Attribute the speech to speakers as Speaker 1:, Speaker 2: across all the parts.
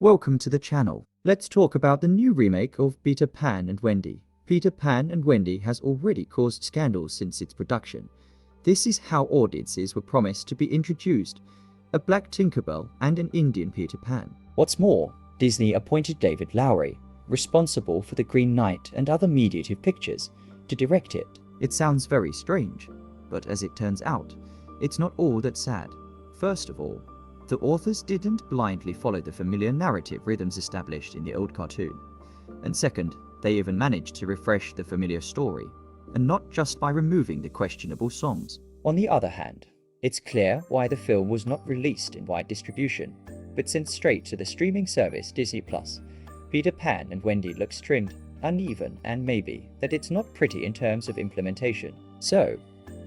Speaker 1: Welcome to the channel. Let's talk about the new remake of Peter Pan and Wendy. Peter Pan and Wendy has already caused scandals since its production. This is how audiences were promised to be introduced: a black Tinkerbell and an Indian Peter Pan.
Speaker 2: What's more, Disney appointed David Lowery, responsible for The Green Knight and other mediative pictures, to direct it.
Speaker 1: It sounds very strange, but as it turns out, it's not all that sad. First of all, the authors didn't blindly follow the familiar narrative rhythms established in the old cartoon. And second, they even managed to refresh the familiar story, and not just by removing the questionable songs.
Speaker 2: On the other hand, it's clear why the film was not released in wide distribution, but sent straight to the streaming service Disney+. Peter Pan and Wendy looks trimmed, uneven, and maybe that it's not pretty in terms of implementation. So,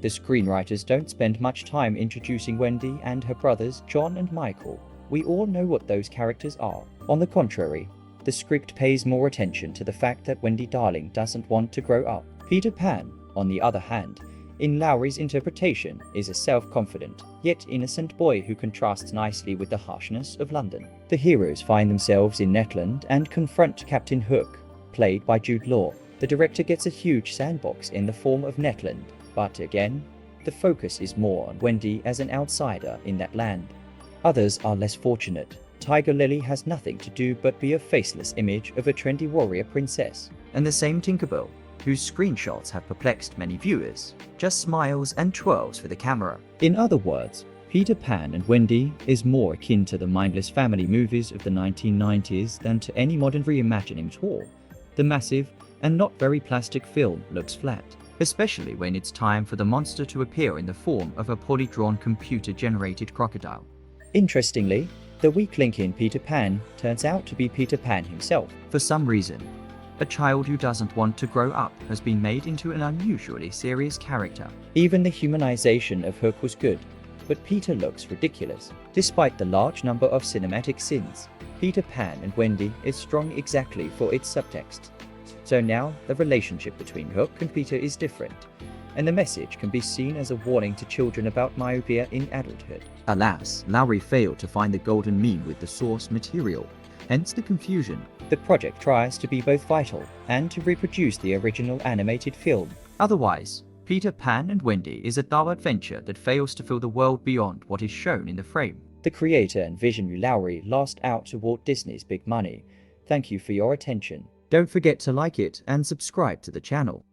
Speaker 2: the screenwriters don't spend much time introducing Wendy and her brothers John and Michael. We all know what those characters are. On the contrary, the script pays more attention to the fact that Wendy Darling doesn't want to grow up. Peter Pan, on the other hand, in Lowery's interpretation, is a self-confident, yet innocent boy who contrasts nicely with the harshness of London. The heroes find themselves in Netland and confront Captain Hook, played by Jude Law. The director gets a huge sandbox in the form of Netland, but again, the focus is more on Wendy as an outsider in that land. Others are less fortunate. Tiger Lily has nothing to do but be a faceless image of a trendy warrior princess.
Speaker 1: And the same Tinkerbell, whose screenshots have perplexed many viewers, just smiles and twirls for the camera.
Speaker 2: In other words, Peter Pan and Wendy is more akin to the mindless family movies of the 1990s than to any modern reimagining at all. The massive and not very plastic film looks flat,
Speaker 1: especially when it's time for the monster to appear in the form of a poorly drawn computer-generated crocodile.
Speaker 2: Interestingly, the weak link in Peter Pan turns out to be Peter Pan himself.
Speaker 1: For some reason, a child who doesn't want to grow up has been made into an unusually serious character.
Speaker 2: Even the humanization of Hook was good, but Peter looks ridiculous. Despite the large number of cinematic sins, Peter Pan and Wendy is strong exactly for its subtext. So now, the relationship between Hook and Peter is different, and the message can be seen as a warning to children about myopia in adulthood.
Speaker 1: Alas, Lowery failed to find the golden mean with the source material, hence the confusion.
Speaker 2: The project tries to be both vital and to reproduce the original animated film.
Speaker 1: Otherwise, Peter Pan and Wendy is a dull adventure that fails to fill the world beyond what is shown in the frame.
Speaker 2: The creator and visionary Lowery lost out to Walt Disney's big money. Thank you for your attention.
Speaker 1: Don't forget to like it and subscribe to the channel.